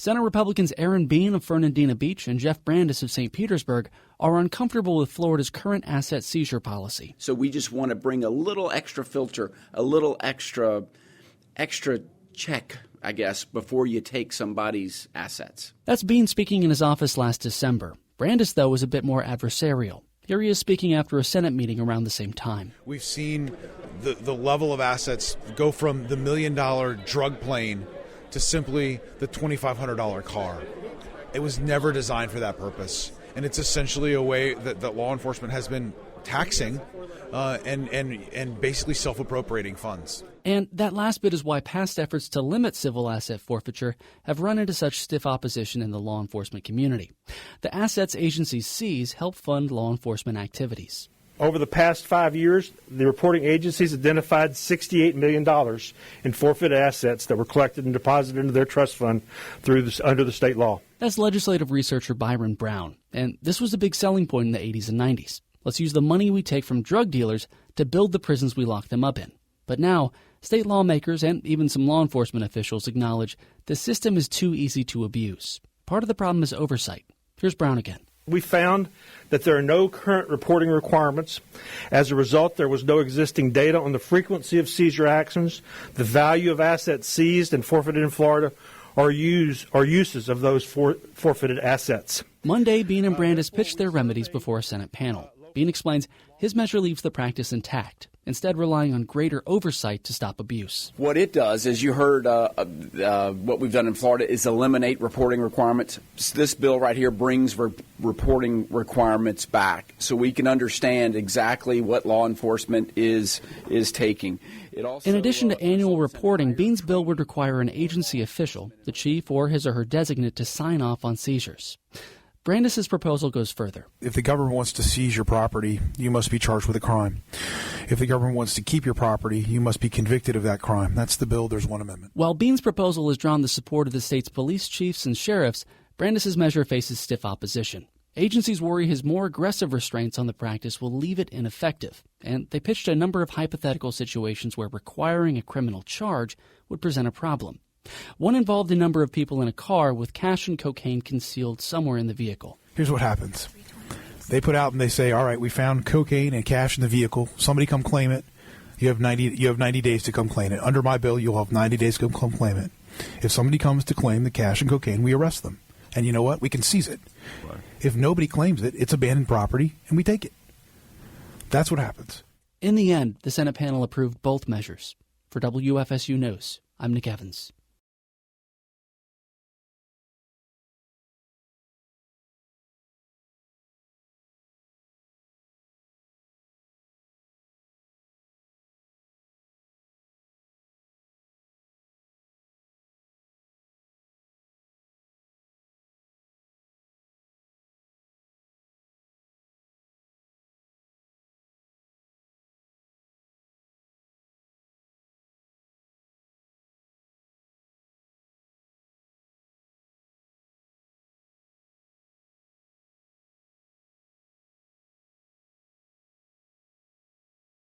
Senate Republicans Aaron Bean of Fernandina Beach and Jeff Brandes of St. Petersburg are uncomfortable with Florida's current asset seizure policy. So we just want to bring a little extra filter, a little extra check, I guess, before you take somebody's assets. That's Bean speaking in his office last December. Brandes, though, was a bit more adversarial. Here he is speaking after a Senate meeting around the same time. We've seen the level of assets go from the $1 million drug plane to simply the $2,500 car. It was never designed for that purpose. And it's essentially a way that law enforcement has been taxing and basically self-appropriating funds. And that last bit is why past efforts to limit civil asset forfeiture have run into such stiff opposition in the law enforcement community. The assets agencies seize help fund law enforcement activities. Over the past 5 years, the reporting agencies identified $68 million in forfeited assets that were collected and deposited into their trust fund under the state law. That's legislative researcher Byron Brown. And this was a big selling point in the 80s and 90s. Let's use the money we take from drug dealers to build the prisons we lock them up in. But now, state lawmakers and even some law enforcement officials acknowledge the system is too easy to abuse. Part of the problem is oversight. Here's Brown again. We found that there are no current reporting requirements. As a result, there was no existing data on the frequency of seizure actions, the value of assets seized and forfeited in Florida, or uses of those forfeited assets. Monday, Bean and Brandes pitched their remedies before a Senate panel. Bean explains his measure leaves the practice intact, instead relying on greater oversight to stop abuse. What it does, as you heard, what we've done in Florida is eliminate reporting requirements. This bill right here brings reporting requirements back so we can understand exactly what law enforcement is taking. It also, in addition to annual reporting, Bean's bill would require an agency official, the chief or his or her designate, to sign off on seizures. Brandes' proposal goes further. If the government wants to seize your property, you must be charged with a crime. If the government wants to keep your property, you must be convicted of that crime. That's the bill. There's one amendment. While Bean's proposal has drawn the support of the state's police chiefs and sheriffs, Brandes' measure faces stiff opposition. Agencies worry his more aggressive restraints on the practice will leave it ineffective, and they pitched a number of hypothetical situations where requiring a criminal charge would present a problem. One involved a number of people in a car with cash and cocaine concealed somewhere in the vehicle. Here's what happens. They put out and they say, all right, we found cocaine and cash in the vehicle. Somebody come claim it. You have 90 days to come claim it. Under my bill, you'll have 90 days to come claim it. If somebody comes to claim the cash and cocaine, we arrest them. And you know what? We can seize it. Right. If nobody claims it, it's abandoned property, and we take it. That's what happens. In the end, the Senate panel approved both measures. For WFSU News, I'm Nick Evans.